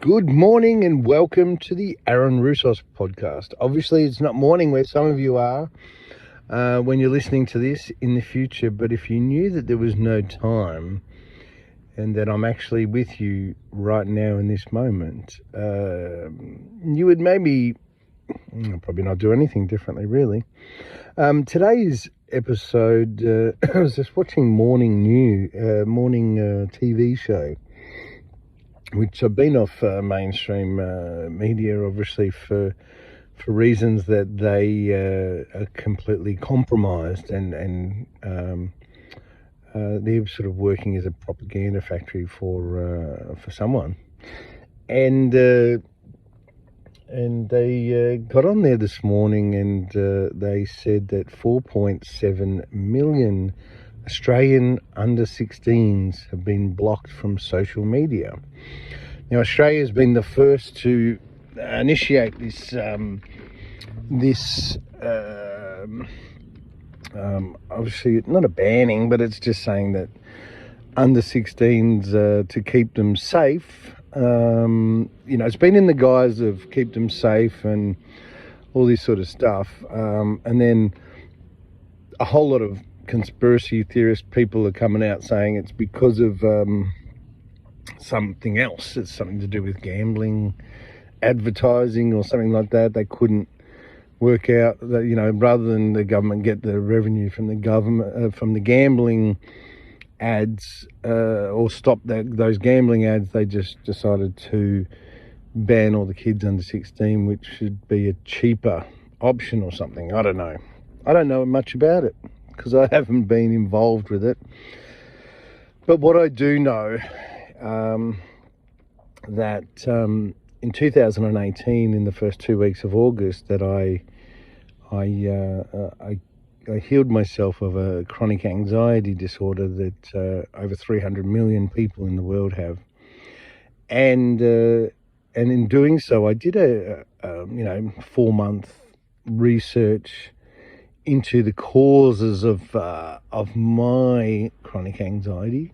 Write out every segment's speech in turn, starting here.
Good morning and welcome to the Aaron Russos podcast. Obviously, it's not morning where some of you are when you're listening to this in the future, but if you knew that there was no time and that I'm actually with you right now in this moment, you would maybe probably not do anything differently, really. Today's episode, I was just watching morning TV show, which I've been off mainstream media, obviously, for reasons that they are completely compromised, and they're sort of working as a propaganda factory for someone, and they got on there this morning, and they said that 4.7 million Australian under-16s have been blocked from social media. Now, Australia has been the first to initiate this obviously not a banning, but it's just saying that under-16s to keep them safe. It's been in the guise of keep them safe and all this sort of stuff, and then a whole lot of conspiracy theorist people are coming out saying it's because of something else. It's something to do with gambling, advertising, or something like that. They couldn't work out that, rather than the government get the revenue from the government from the gambling ads, or stop those gambling ads, they just decided to ban all the kids under 16, which should be a cheaper option or something. I don't know much about it because I haven't been involved with it. But what I do know, that in 2018, in the first 2 weeks of August, that I healed myself of a chronic anxiety disorder that over 300 million people in the world have, and in doing so, I did a 4-month research into the causes of my chronic anxiety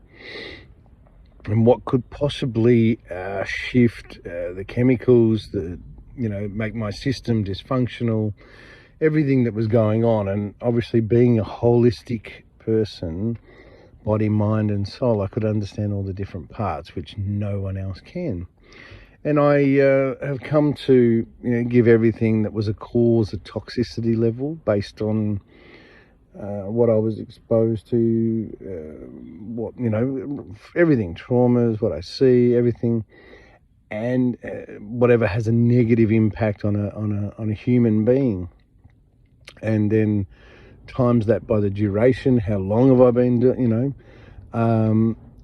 and what could possibly shift the chemicals that make my system dysfunctional, everything that was going on. And obviously, being a holistic person, body, mind and soul, I could understand all the different parts, which no one else can. And I have come to give everything that was a cause a toxicity level based on what I was exposed to, everything, traumas, what I see, everything, and whatever has a negative impact on a human being, and then times that by the duration. How long have I been doing?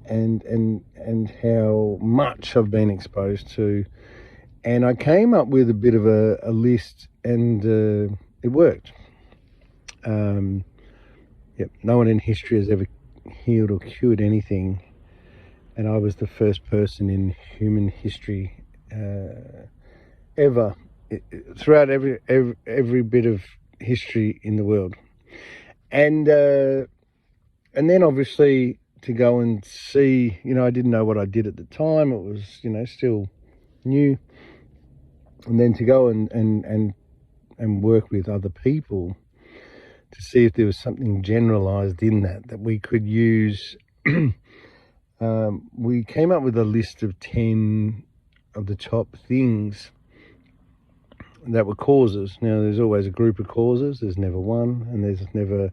And how much I've been exposed to. And I came up with a bit of a list, and it worked. No one in history has ever healed or cured anything, and I was the first person in human history ever, throughout every bit of history in the world. And then obviously to go and see, I didn't know what I did at the time. It was, still new. And then to go and work with other people to see if there was something generalized in that we could use. We came up with a list of 10 of the top things that were causes. Now, there's always a group of causes. There's never one, and there's never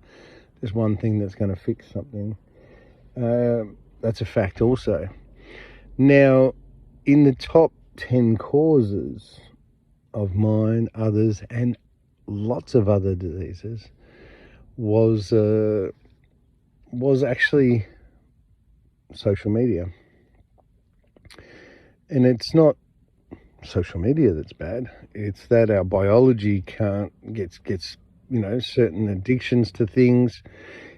just one thing that's going to fix something. That's a fact also. Now, in the top 10 causes of mine, others, and lots of other diseases was actually social media. And it's not social media that's bad. It's that our biology gets certain addictions to things,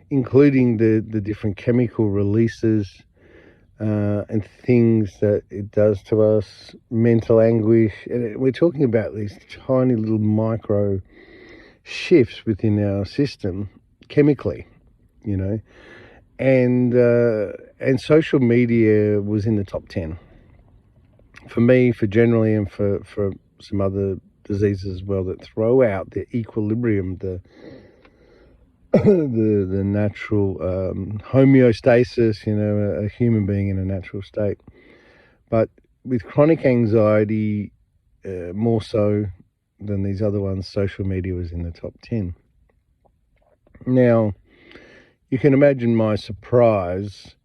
including the different chemical releases and things that it does to us, mental anguish. And we're talking about these tiny little micro shifts within our system chemically, and social media was in the top 10. for me, for generally, and for some other diseases as well, that throw out the equilibrium, the the natural homeostasis, a human being in a natural state. But with chronic anxiety, more so than these other ones, social media was in the top 10. Now, you can imagine my surprise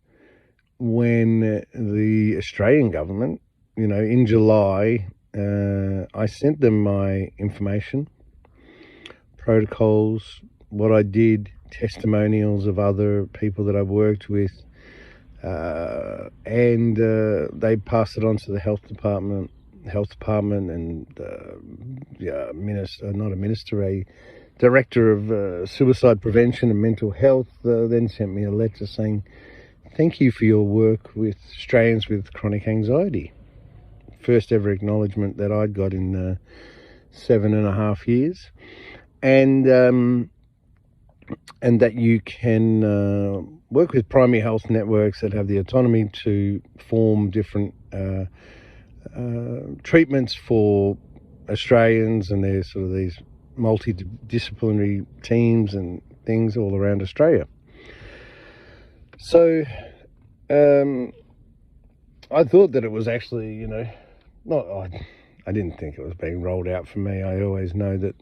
when the Australian government, in July, I sent them my information, protocols, what I did, testimonials of other people that I've worked with, and they passed it on to the health department, and a director of suicide prevention and mental health then sent me a letter saying, "Thank you for your work with Australians with chronic anxiety." First ever acknowledgement that I'd got in 7.5 years, and that you can work with primary health networks that have the autonomy to form different treatments for Australians, and there's sort of these multidisciplinary teams and things all around Australia. So I thought that it was actually, I didn't think it was being rolled out for me. I always know that,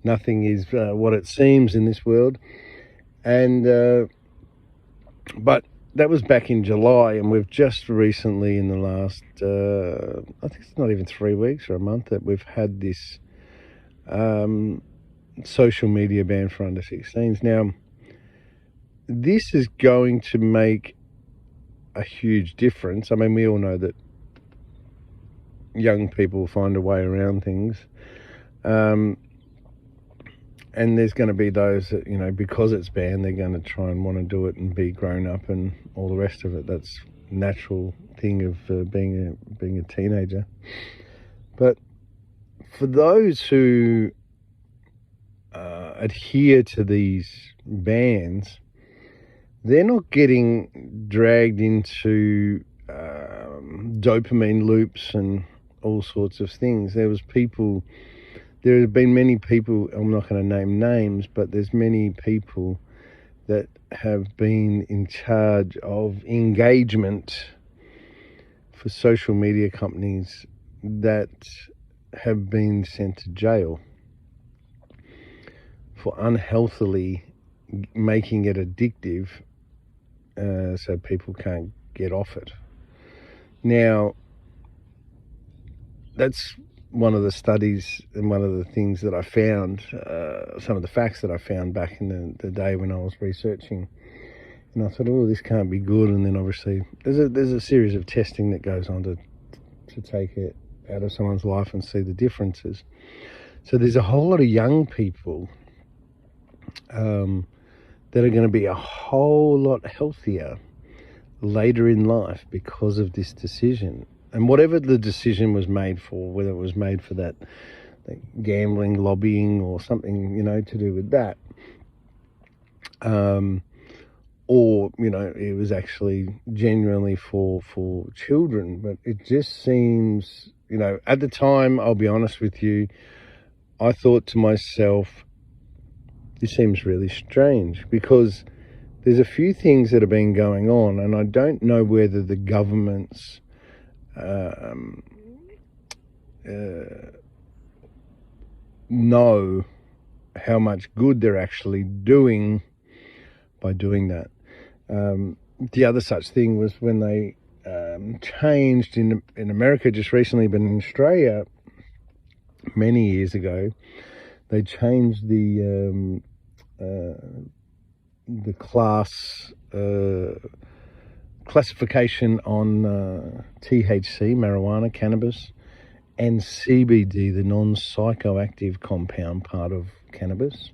nothing is what it seems in this world. And but that was back in July, and we've just recently, in the last, I think it's not even 3 weeks or a month, that we've had this social media ban for under 16s. Now, this is going to make a huge difference. I mean, we all know that young people find a way around things. And there's going to be those that, because it's banned, they're going to try and want to do it and be grown up and all the rest of it. That's a natural thing of being a teenager. But for those who adhere to these bans, they're not getting dragged into dopamine loops and all sorts of things. There have been many people, I'm not going to name names, but there's many people that have been in charge of engagement for social media companies that have been sent to jail for unhealthily making it addictive, so people can't get off it. Now, that's one of the studies and one of the things that I found, some of the facts that I found back in the day when I was researching. And I thought, this can't be good. And then obviously there's a series of testing that goes on to take it out of someone's life and see the differences. So there's a whole lot of young people that are going to be a whole lot healthier later in life because of this decision. And whatever the decision was made for, whether it was made for that gambling, lobbying, or something, to do with that, or, it was actually genuinely for children. But it just seems, at the time, I'll be honest with you, I thought to myself, this seems really strange, because there's a few things that have been going on, and I don't know whether the government's know how much good they're actually doing by doing that. The other such thing was when they changed in America just recently, but in Australia many years ago, they changed the class classification on THC, marijuana, cannabis, and CBD, the non-psychoactive compound part of cannabis,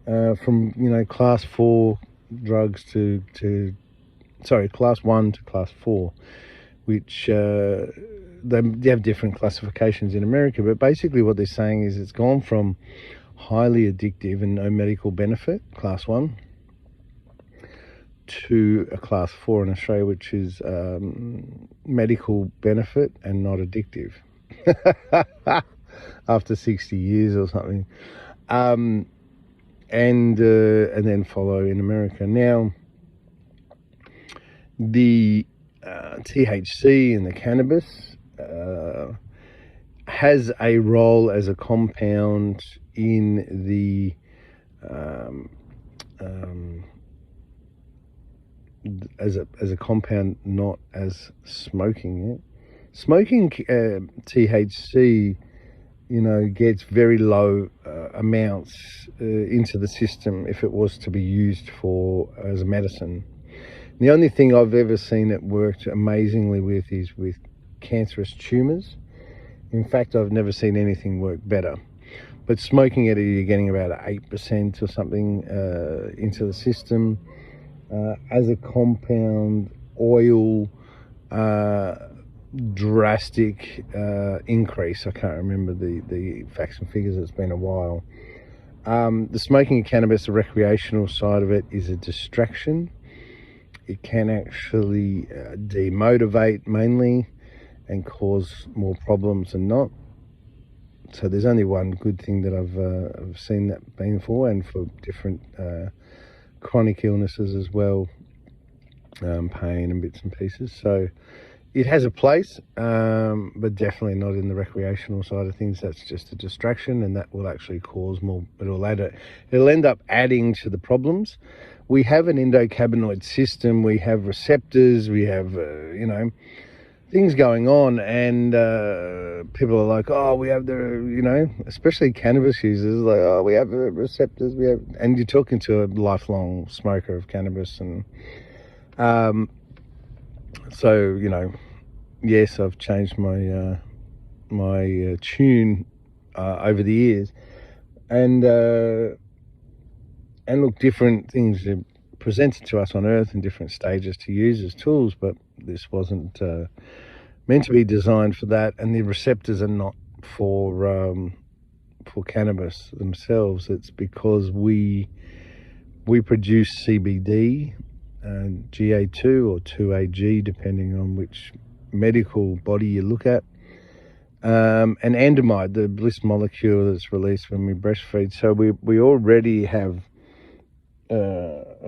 from class 4 drugs to class 1 to class 4, which they have different classifications in America. But basically what they're saying is it's gone from highly addictive and no medical benefit, class 1, to a class 4 in Australia, which is medical benefit and not addictive. After 60 years or something, and then follow in America. Now, the THC in the cannabis has a role as a compound in the as a compound, not as smoking it. Smoking THC, gets very low amounts into the system if it was to be used as a medicine. The only thing I've ever seen it worked amazingly with is with cancerous tumours. In fact, I've never seen anything work better. But smoking it, you're getting about 8% or something into the system. As a compound, oil, drastic increase. I can't remember the facts and figures, it's been a while. The smoking of cannabis, the recreational side of it, is a distraction. It can actually demotivate mainly and cause more problems than not. So there's only one good thing that I've seen that being for, and for different chronic illnesses as well, pain and bits and pieces. So it has a place, but definitely not in the recreational side of things. That's just a distraction, and that will actually cause more. It'll end up adding to the problems. We have an endocannabinoid system. We have receptors. We have, things going on, and people are like, oh, we have especially cannabis users, like, oh, we have the receptors. And you're talking to a lifelong smoker of cannabis, and so, yes, I've changed my my tune over the years, and look, different things are presented to us on Earth in different stages to use as tools, but this wasn't meant to be designed for that, and the receptors are not for cannabis themselves. It's because we produce CBD and GA2 or 2AG, depending on which medical body you look at, and andamide, the bliss molecule that's released when we breastfeed. So we already have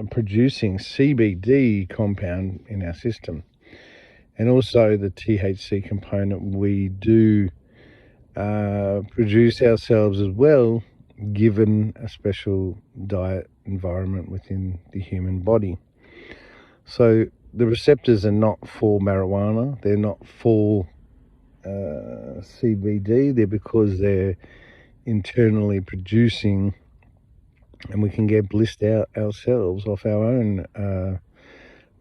producing CBD compound in our system, and also the THC component we do produce ourselves as well, given a special diet environment within the human body. So the receptors are not for marijuana, they're not for CBD, they're because they're internally producing, and we can get blissed out ourselves off our own.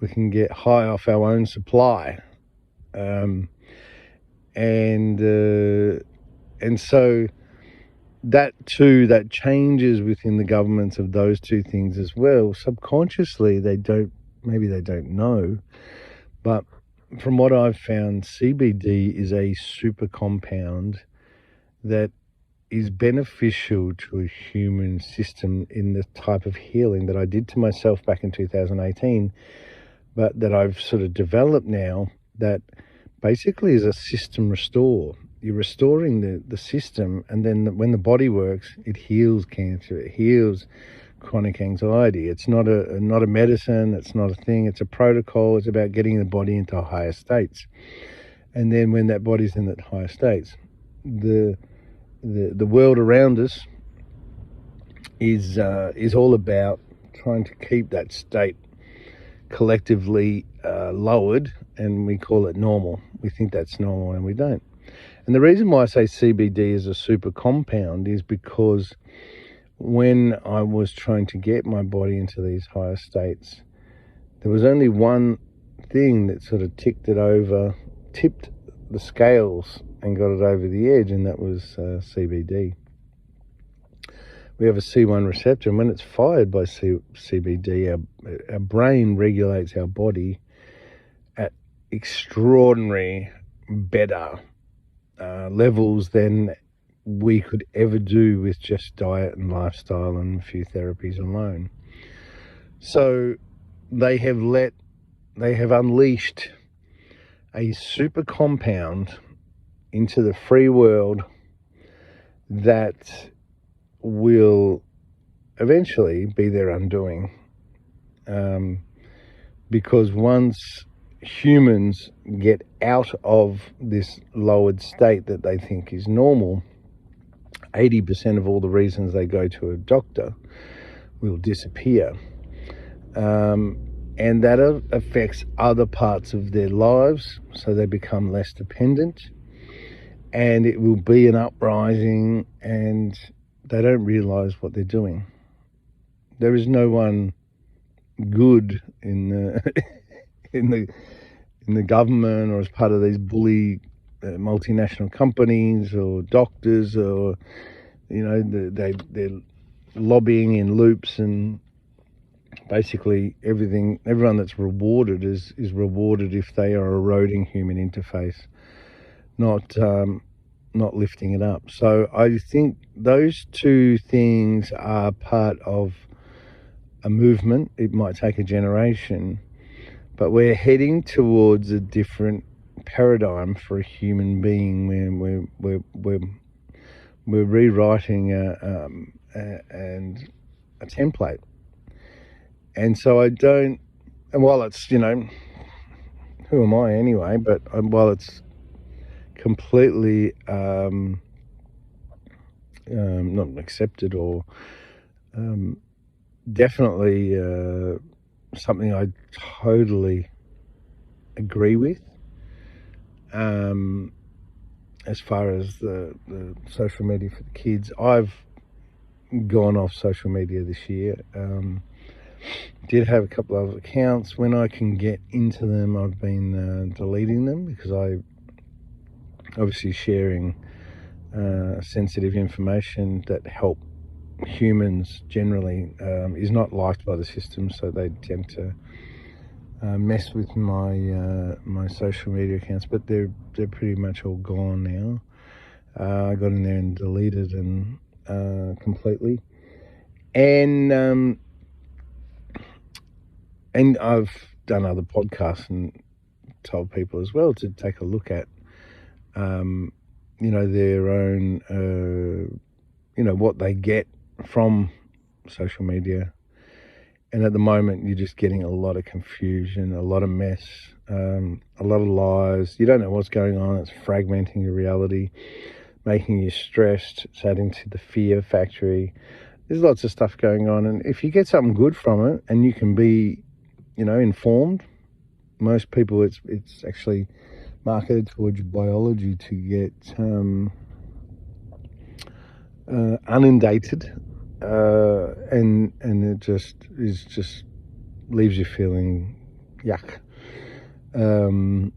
We can get high off our own supply, and so that too, that changes within the governments of those two things as well. Subconsciously, maybe they don't know, but from what I've found, CBD is a super compound that is beneficial to a human system in the type of healing that I did to myself back in 2018, but that I've sort of developed now, that basically is a system restore. You're restoring the system, and then when the body works, it heals cancer, it heals chronic anxiety. It's not a medicine, it's not a thing, it's a protocol. It's about getting the body into higher states. And then when that body's in that higher states, the world around us is all about trying to keep that state collectively lowered, and we call it normal. We think that's normal, and we don't. And the reason why I say CBD is a super compound is because when I was trying to get my body into these higher states, there was only one thing that sort of tipped the scales and got it over the edge, and that was CBD. We have a C1 receptor, and when it's fired by CBD, our brain regulates our body at extraordinary better levels than we could ever do with just diet and lifestyle and a few therapies alone. So they have unleashed a super compound into the free world that will eventually be their undoing. Because once humans get out of this lowered state that they think is normal, 80% of all the reasons they go to a doctor will disappear. And that affects other parts of their lives, so they become less dependent, and it will be an uprising, and they don't realize what they're doing. There is no one good in the in the government or as part of these bully multinational companies or doctors, or they're lobbying in loops, and basically everyone that's rewarded is rewarded if they are eroding human interface, not lifting it up. So I think those two things are part of a movement. It might take a generation, but we're heading towards a different paradigm for a human being, where we're rewriting a template. And so and while it's, who am I anyway, but while it's completely not accepted or definitely something I totally agree with, as far as the social media for the kids. I've gone off social media this year. Did have a couple of accounts. When I can get into them, I've been deleting them, because I obviously sharing sensitive information that help humans generally is not liked by the system, so they tend to mess with my social media accounts. But they're pretty much all gone now. I got in there and deleted them completely, and I've done other podcasts and told people as well to take a look at, their own, what they get from social media. And at the moment, you're just getting a lot of confusion, a lot of mess, a lot of lies. You don't know what's going on. It's fragmenting your reality, making you stressed. It's adding to the fear factory. There's lots of stuff going on. And if you get something good from it and you can be, informed, most people, it's actually marketed towards biology to get inundated, and it just leaves you feeling yuck. And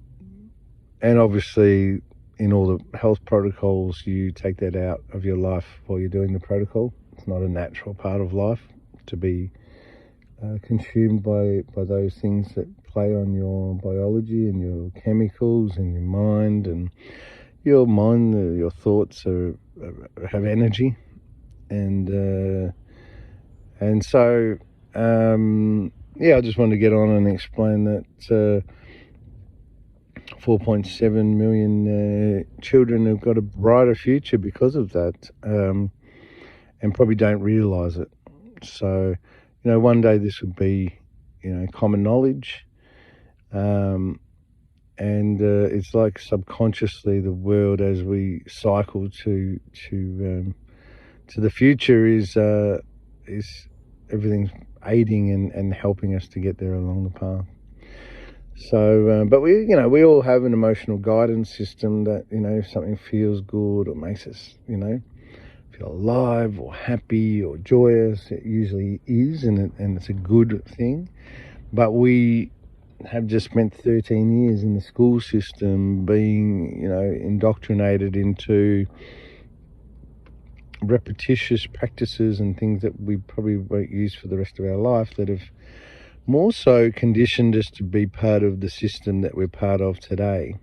obviously, in all the health protocols, you take that out of your life while you're doing the protocol. It's not a natural part of life to be consumed by those things that play on your biology and your chemicals and your mind. And your thoughts have energy, and so I just wanted to get on and explain that 4.7 million children have got a brighter future because of that, and probably don't realise it. So, one day this will be, common knowledge, and it's like subconsciously the world, as we cycle to the future, is everything's aiding and helping us to get there along the path. So, but we all have an emotional guidance system that, if something feels good or makes us, feel alive or happy or joyous, it usually is, and it's a good thing. But we have just spent 13 years in the school system being, indoctrinated into repetitious practices and things that we probably won't use for the rest of our life, that have more so conditioned us to be part of the system that we're part of today.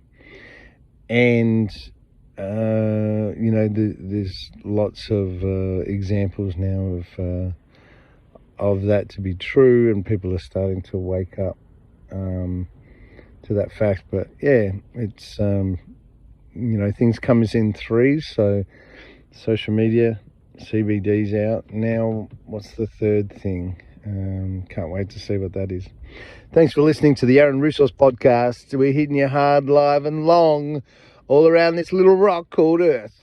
And there's lots of examples now of that to be true, and people are starting to wake up to that fact. But yeah, it's things comes in threes. So social media, CBD's out now. What's the third thing? Can't wait to see what that is. Thanks for listening to the Aaron Russos podcast. We're hitting you hard, live and long all around this little rock called Earth.